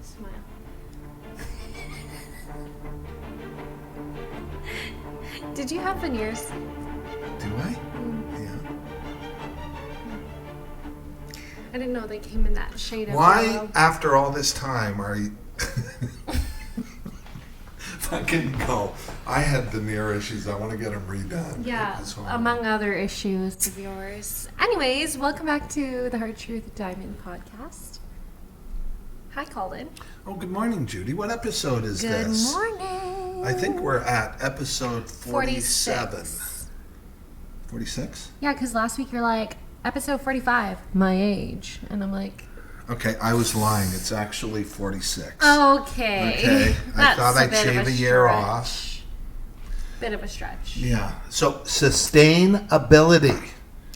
Smile. Did you have veneers? Do I? Yeah. I didn't know they came in that shade of Why, yellow. after all this time, are you... Fucking go. I had veneer issues. I want to get them redone. Yeah, among other issues of yours. Anyways, welcome back to the Hard Truth Diamond podcast. Hi, Colin. Oh, good morning, Judy. What episode is this? Good morning. I think we're at episode 47. 46. 46? Yeah, because last week you're like, episode 45, my age. And I'm like... Okay, I was lying. It's actually 46. Okay. I thought I'd shave a year off. Bit of a stretch. Yeah. So, sustainability.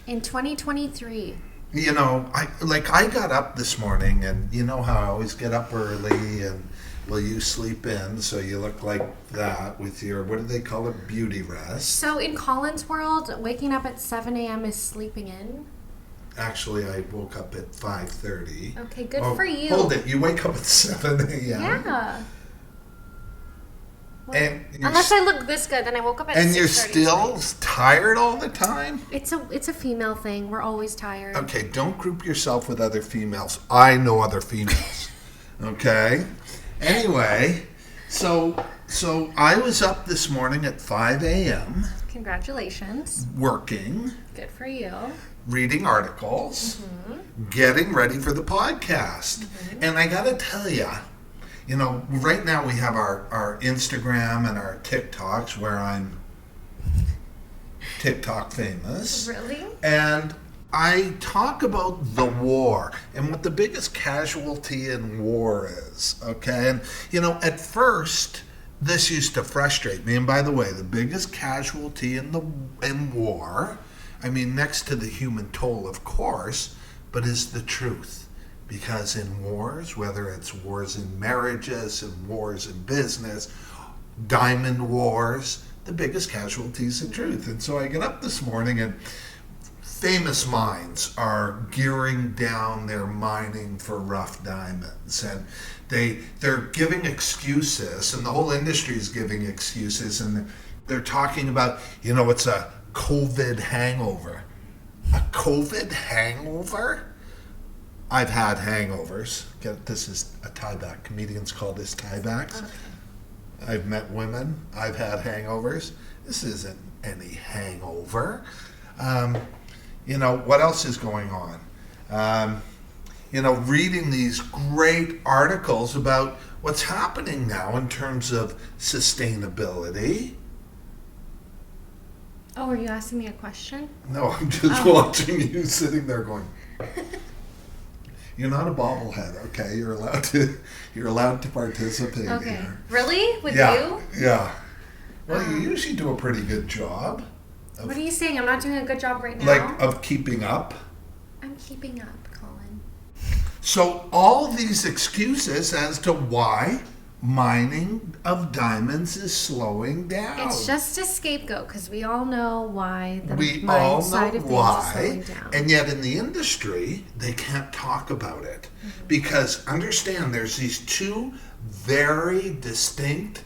In 2023. You know, I got up this morning, and you know how I always get up early, and well, you sleep in, so you look like that with your, what do they call it, beauty rest. So in Colin's world, waking up at 7 a.m. is sleeping in? Actually, I woke up at 5:30. Okay, good for you. Hold it, you wake up at 7 a.m.? Yeah. Well, And unless I look this good, then I woke up at 6:30. And you're still tired all the time? It's a female thing. We're always tired. Okay, don't group yourself with other females. I know other females. Okay? Anyway, so I was up this morning at 5 a.m. Congratulations. working, Good for you. reading articles, getting ready for the podcast. And I got to tell you know, right now we have our Instagram and our TikToks where I'm TikTok famous. Really? And I talk about the war and what the biggest casualty in war is, okay? And, you know, at first, this used to frustrate me. And by the way, the biggest casualty in war, I mean, next to the human toll, of course, but is the truth. Because in wars, whether it's wars in marriages and wars in business, diamond wars, the biggest casualty is the truth. And so I get up this morning and famous mines are gearing down their mining for rough diamonds, and they're giving excuses, and the whole industry is giving excuses, and they're talking about, you know, it's a COVID hangover. A COVID hangover? I've had hangovers. This is a tieback. Comedians call this tiebacks. Okay. I've met women. I've had hangovers. This isn't any hangover. You know, what else is going on? You know, reading these great articles about what's happening now in terms of sustainability. Oh, are you asking me a question? No, I'm just watching you sitting there going, you're not a bobblehead, okay? You're allowed to participate here. Really? With you? Yeah. Well, you usually do a pretty good job. What are you saying? I'm not doing a good job right now? Like, of keeping up? I'm keeping up, Colin. So, all these excuses as to why mining of diamonds is slowing down. It's just a scapegoat, because we all know why the mining side of things is slowing down. And yet in the industry, they can't talk about it. Because, understand, there's these two very distinct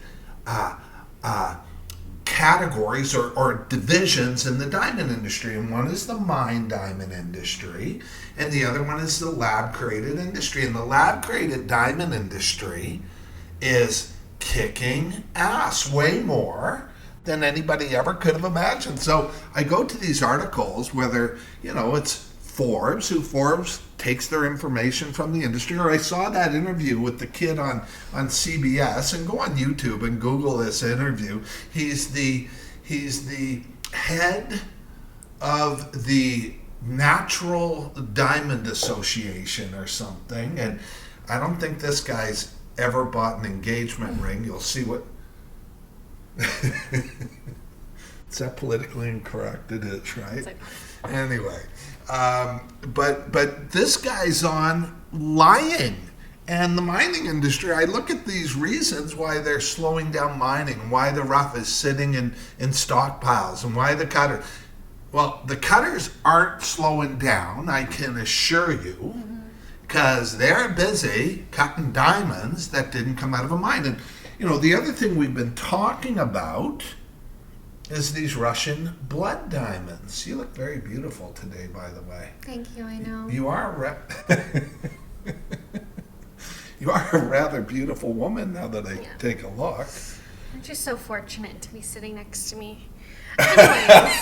categories or divisions in the diamond industry, and one is the mine diamond industry and the other one is the lab created industry. And the lab created diamond industry is kicking ass way more than anybody ever could have imagined. So I go to these articles, whether, you know, it's Forbes takes their information from the industry, or I saw that interview with the kid on CBS, and go on YouTube and Google this interview. He's the head of the Natural Diamond Association or something, and I don't think this guy's ever bought an engagement ring. You'll see what is that politically incorrect? It is, right? Anyway, but this guy's on lying. And the mining industry, I look at these reasons why they're slowing down mining, why the rough is sitting in stockpiles, and why the cutter. Well, the cutters aren't slowing down, I can assure you, because they're busy cutting diamonds that didn't come out of a mine. And, the other thing we've been talking about is these Russian blood diamonds. You look very beautiful today, by the way. Thank you, I know. You are you are a rather beautiful woman now that I take a look. I'm just so fortunate to be sitting next to me. Anyways,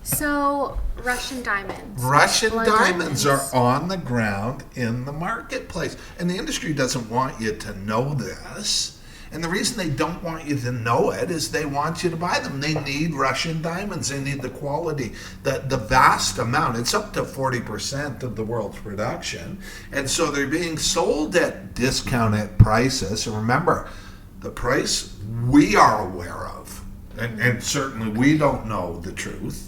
so Russian diamonds. Russian Blood diamonds are on the ground in the marketplace. And the industry doesn't want you to know this. And the reason they don't want you to know it is they want you to buy them. They need Russian diamonds. They need the quality, the vast amount. It's up to 40% of the world's production. And so they're being sold at discounted prices. And remember, the price we are aware of, and certainly we don't know the truth,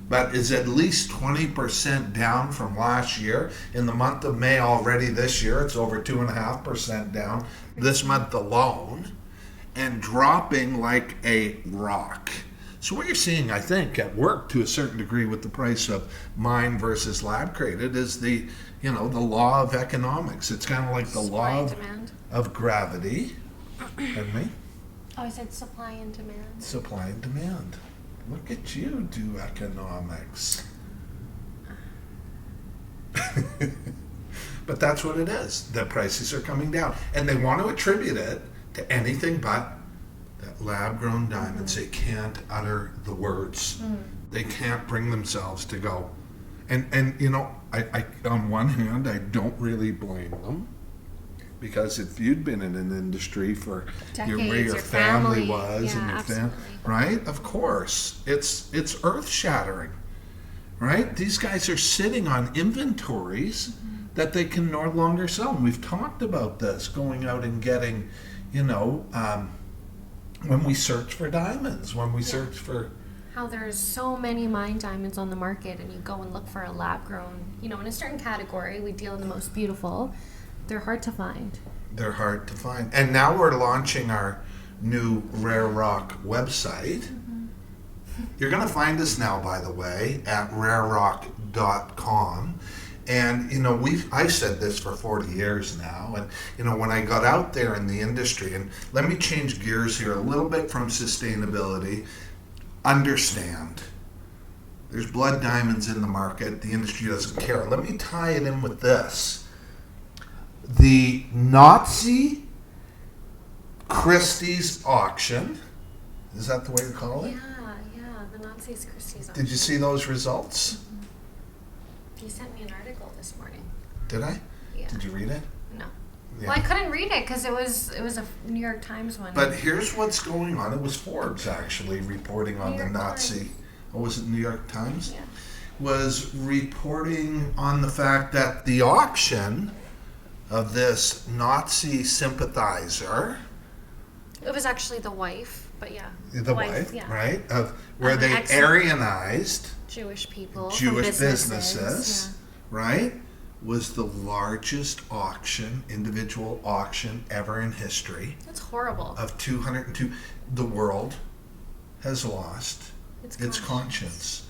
but is at least 20% down from last year. In the month of May already this year, it's over 2.5% down this month alone, and dropping like a rock. So what you're seeing, I think, at work to a certain degree with the price of mine versus lab created is the law of economics. It's kind of like the law of gravity. Pardon me? Oh, I said supply and demand. Supply and demand. Look at you do economics. But that's what it is. The prices are coming down. And they want to attribute it to anything but that lab-grown diamonds. They can't utter the words. They can't bring themselves to go. And I on one hand, I don't really blame them. Because if you'd been in an industry for decades, where your family was, yeah, and your family, right? Of course, it's earth-shattering, right? These guys are sitting on inventories that they can no longer sell. And we've talked about this, going out and getting, when we search for diamonds, when we search for how there's so many mine diamonds on the market, and you go and look for a lab-grown, in a certain category, we deal in the most beautiful. They're hard to find. They're hard to find. And now we're launching our new Rare Rock website. You're going to find us now, by the way, at rarerock.com. And, I've said this for 40 years now. And, when I got out there in the industry, and let me change gears here a little bit from sustainability. Understand, there's blood diamonds in the market. The industry doesn't care. Let me tie it in with this. The Nazi Christie's auction, is that the way to call it? Yeah, the Nazis Christie's auction. Did you see those results? You sent me an article this morning. Did I? Yeah. Did you read it? No. Yeah. Well, I couldn't read it because it was a New York Times one. But here's what's going on. It was Forbes actually reporting on the Nazi. Oh, was it New York Times? Yeah. Was reporting on the fact that the auction of this Nazi sympathizer. It was actually the wife, but yeah. The wife, yeah. right? Of where they Aryanized Jewish people, Jewish businesses, right? Was the largest individual auction ever in history. That's horrible. Of 202. The world has lost its conscience.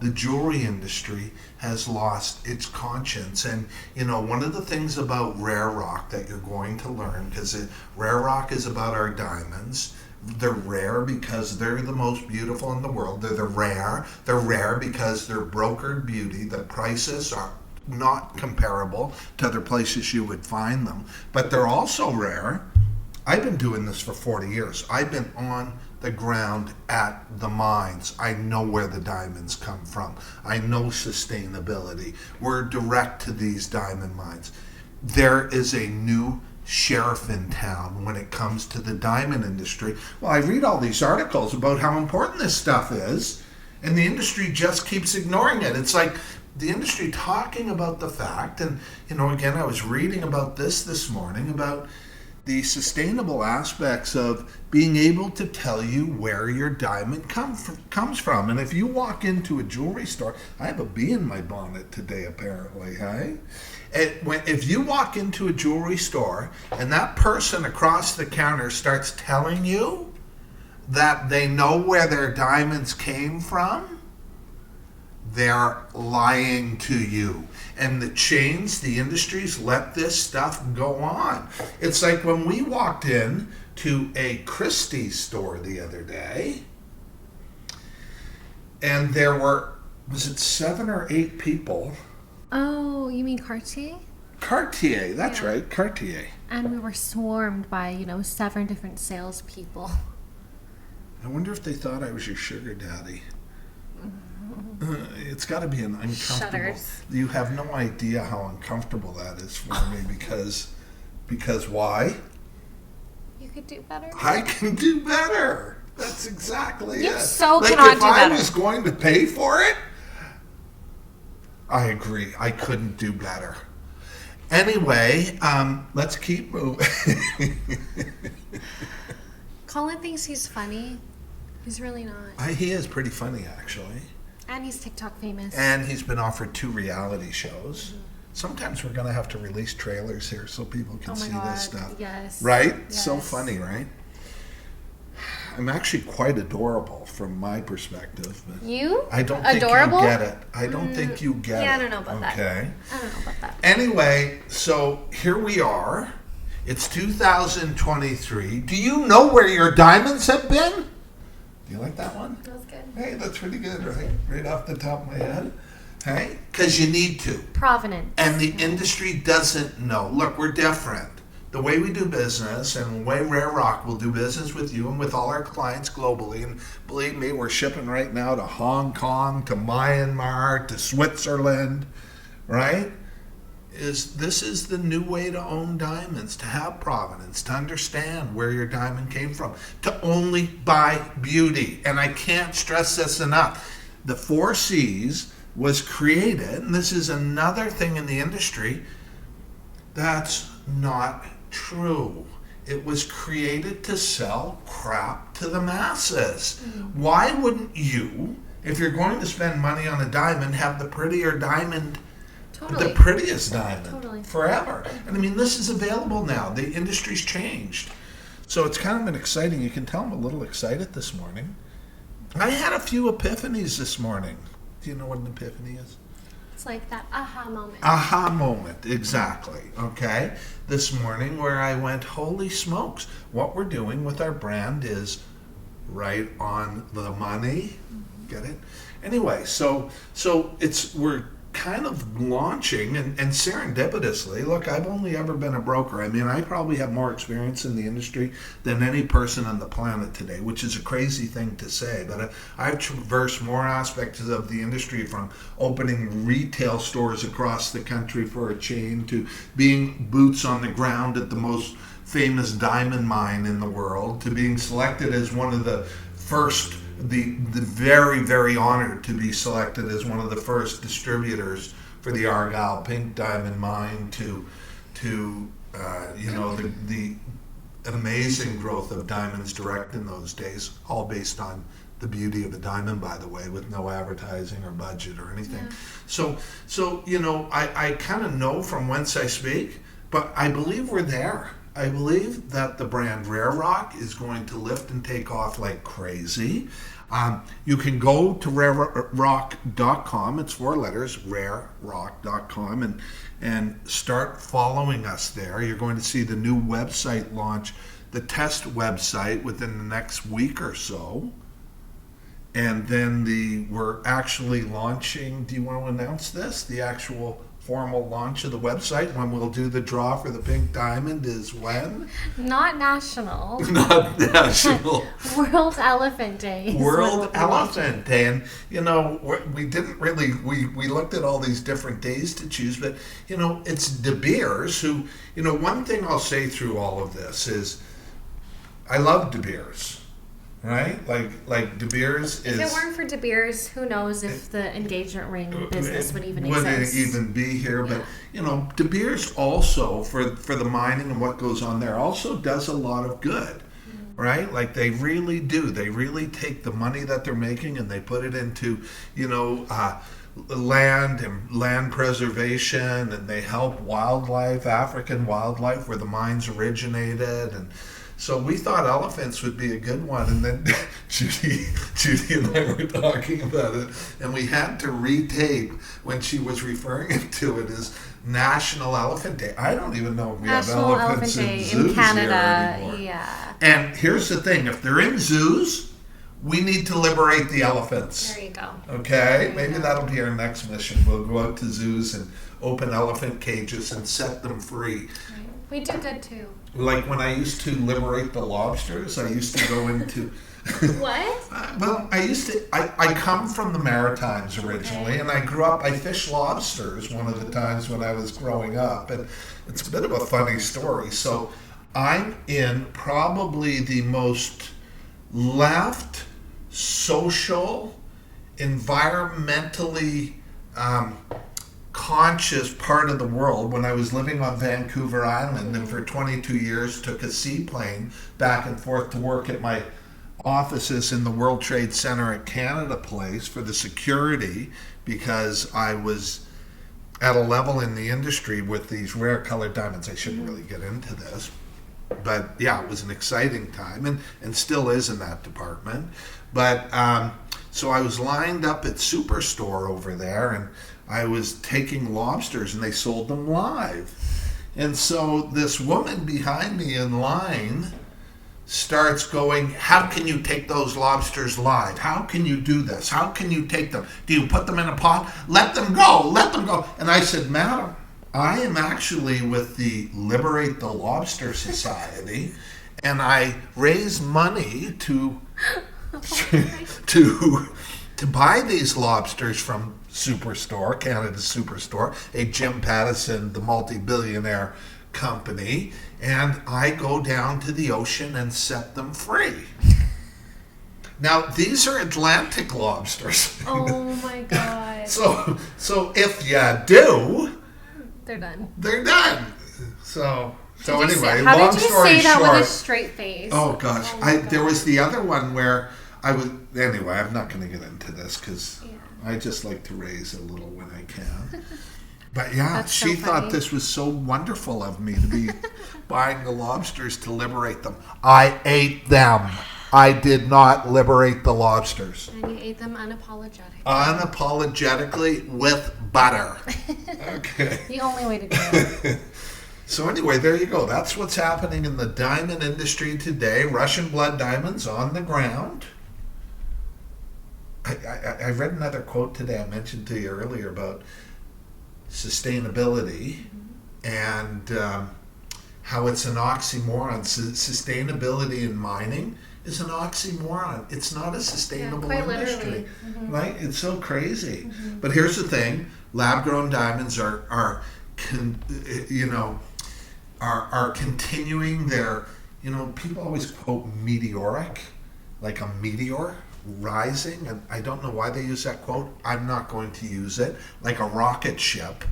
The jewelry industry has lost its conscience. And, one of the things about Rare Rock that you're going to learn, because Rare Rock is about our diamonds. They're rare because they're the most beautiful in the world. They're rare. They're rare because they're brokered beauty. The prices are not comparable to other places you would find them. But they're also rare. I've been doing this for 40 years. I've been on the ground at the mines. I know where the diamonds come from. I know sustainability. We're direct to these diamond mines. There is a new sheriff in town when it comes to the diamond industry. Well, I read all these articles about how important this stuff is, and the industry just keeps ignoring it. It's like the industry talking about the fact, and again, I was reading about this morning about the sustainable aspects of being able to tell you where your diamond comes from. And if you walk into a jewelry store, I have a bee in my bonnet today apparently, hey? If you walk into a jewelry store and that person across the counter starts telling you that they know where their diamonds came from, they're lying to you. And the chains, the industries let this stuff go on. It's like when we walked in to a Christie's store the other day, and there were, was it 7 or 8 people? Oh, you mean Cartier? Cartier, that's Yeah. right, Cartier. And we were swarmed by, 7 different salespeople. I wonder if they thought I was your sugar daddy. It's got to be an uncomfortable. Shudders. You have no idea how uncomfortable that is for me because why? You could do better. I can do better. That's exactly You it. so like cannot if do I better. was going to pay for it, I agree. I couldn't do better. Anyway, let's keep moving. Colin thinks he's funny. He's really not. He is pretty funny, actually. And he's TikTok famous. And he's been offered 2 reality shows. Sometimes we're going to have to release trailers here so people can Oh my see God, this stuff. yes. Right? Yes. So funny, right? I'm actually quite adorable from my perspective. But You? I don't Adorable? think you get it. I don't think you get it. Yeah, I don't know about that. Okay. I don't know about that. Anyway, so here we are. It's 2023. Do you know where your diamonds have been? Do you like that one? That was good. Hey, that's pretty good, right? Right off the top of my head. Hey? Because you need to. Provenance. And the industry doesn't know. Look, we're different. The way we do business and the way Rare Rock will do business with you and with all our clients globally, and believe me, we're shipping right now to Hong Kong, to Myanmar, to Switzerland, right? This is the new way to own diamonds, to have provenance, to understand where your diamond came from, to only buy beauty. And I can't stress this enough. The 4 C's was created, and this is another thing in the industry that's not true. It was created to sell crap to the masses. Why wouldn't you, if you're going to spend money on a diamond, have the prettier diamond? Totally. The prettiest diamond. Totally. Forever. And I mean, this is available now. The industry's changed. So it's kind of been exciting. You can tell I'm a little excited this morning. I had a few epiphanies this morning. Do you know what an epiphany is? It's like that aha moment. Aha moment, exactly. Okay. This morning where I went, holy smokes, what we're doing with our brand is right on the money. Get it? Anyway, so we're kind of launching and serendipitously, look, I've only ever been a broker. I mean, I probably have more experience in the industry than any person on the planet today, which is a crazy thing to say, but I've traversed more aspects of the industry, from opening retail stores across the country for a chain to being boots on the ground at the most famous diamond mine in the world, to being selected as one of the first, the very, very honored to be selected as one of the first distributors for the Argyle Pink Diamond Mine, to the amazing growth of Diamonds Direct in those days, all based on the beauty of the diamond, by the way, with no advertising or budget or anything. Yeah. So I kind of know from whence I speak, but I believe we're there. I believe that the brand Rare Rock is going to lift and take off like crazy. You can go to rarerock.com. It's 4 letters, rarerock.com, and start following us there. You're going to see the new website launch, the test website, within the next week or so. And then we're actually launching, do you want to announce this? The actual formal launch of the website, when we'll do the draw for the pink diamond, is when? Not national. Not national. World Elephant Day. World Elephant Day. And, we didn't really, we looked at all these different days to choose, but, it's De Beers who, one thing I'll say through all of this is I love De Beers. Right? Like De Beers is... If it weren't for De Beers, who knows if the engagement ring business would even exist. Wouldn't even be here. Yeah. But, De Beers also, for the mining and what goes on there, also does a lot of good. Right? Like, they really do. They really take the money that they're making and they put it into, land and land preservation, and they help wildlife, African wildlife, where the mines originated. And So we thought elephants would be a good one, and then Judy and I were talking about it, and we had to retape when she was referring to it as National Elephant Day. I don't even know if we National have elephants Elephant in Day zoos in Canada. here anymore. Yeah. And here's the thing: if they're in zoos, we need to liberate the elephants. There you go. Okay, maybe that'll be our next mission. We'll go out to zoos and open elephant cages and set them free. Right. We do good too. Like when I used to liberate the lobsters, I used to go into. What? Well, I come from the Maritimes originally, and I grew up. I fished lobsters one of the times when I was growing up, and it's a bit of a funny story. So, I'm in probably the most left, social, environmentally conscious part of the world when I was living on Vancouver Island, and for 22 years took a seaplane back and forth to work at my offices in the World Trade Center at Canada Place for the security, because I was at a level in the industry with these rare colored diamonds. I shouldn't really get into this, but yeah, it was an exciting time, and still is in that department. But so I was lined up at Superstore over there, and I was taking lobsters, and they sold them live. And so this woman behind me in line starts going, "How can you take those lobsters live? How can you do this? How can you take them? Do you put them in a pot? Let them go, let them go." And I said, "Madam, I am actually with the Liberate the Lobster Society, and I raise money to buy these lobsters from Superstore, Canada's Superstore, a Jim Pattison, the multi-billionaire company, and I go down to the ocean and set them free." Now, these are Atlantic lobsters. Oh my god. So if you do, They're done. they're done. So anyway, How long did you story say that short. with a straight face? Oh gosh, Oh my there was God. the other one where I was. Anyway, I'm not going to get into this because Yeah. I just like to raise a little when I can. But yeah, That's so she thought funny. this was so wonderful of me to be buying the lobsters to liberate them. I ate them. I did not liberate the lobsters. And you ate them unapologetic. Unapologetically with butter. Okay. The only way to do it. So anyway, there you go. That's what's happening in the diamond industry today. Russian blood diamonds on the ground. I read another quote today I mentioned to you earlier about sustainability and how it's an oxymoron. Sustainability in mining is an oxymoron. It's not a sustainable quite industry, literally. Mm-hmm. right? It's so crazy. But here's the thing: lab-grown diamonds are continuing their. People always quote meteoric, like a meteor rising, and I don't know why they use that quote. I'm not going to use it. Like a rocket ship,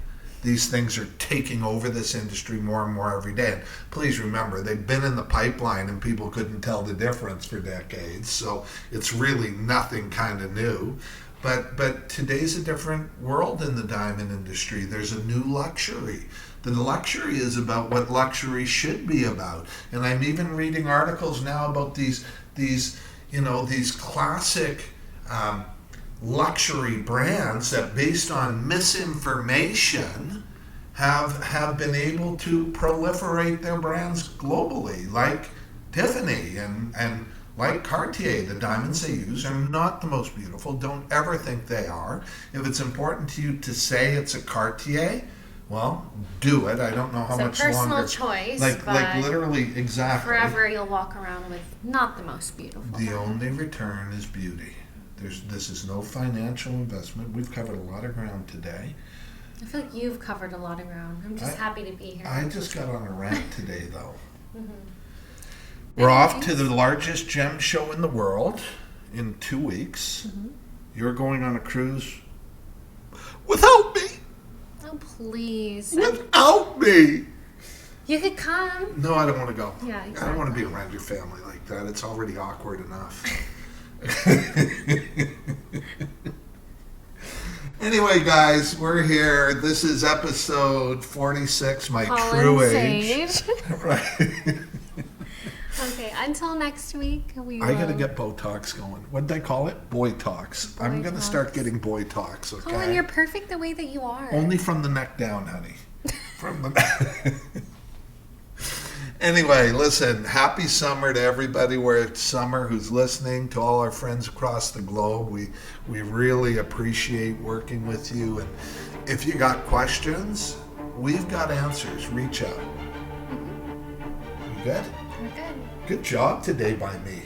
these things are taking over this industry more and more every day. And please remember, they've been in the pipeline and people couldn't tell the difference for decades, so it's really nothing kind of new. But today's a different world in the diamond industry. There's a new luxury. The luxury is about what luxury should be about. And I'm even reading articles now about these classic luxury brands that, based on misinformation, have been able to proliferate their brands globally, like Tiffany and like Cartier. The diamonds they use are not the most beautiful. Don't ever think they are. If it's important to you to say it's a Cartier, well, do it. I don't know how It's much a personal longer. choice, Like but literally, exactly. forever you'll walk around with not the most beautiful. The only return is beauty. This is no financial investment. We've covered a lot of ground today. I feel like you've covered a lot of ground. I'm just happy to be here. I just got on a rant today, though. Mm-hmm. We're off to the largest gem show in the world in 2 weeks. Mm-hmm. You're going on a cruise without me. Oh, please. Without me. You could come. No, I don't want to go. Yeah, I don't want to exactly. be around your family like that. It's already awkward enough. Anyway, guys, we're here. This is episode 46, my Colin true age. Sage. Right. Okay, until next week, we I gotta will- get Botox going. What did they call it? Boy talks. I'm gonna Botox. start getting boy talks. Okay. Colin, you're perfect the way that you are. Only from the neck down, honey. From the. Anyway, listen. Happy summer to everybody where it's summer who's listening. To all our friends across the globe, we really appreciate working with you. And if you got questions, we've got answers. Reach out. You good? We're good. Good job today by me.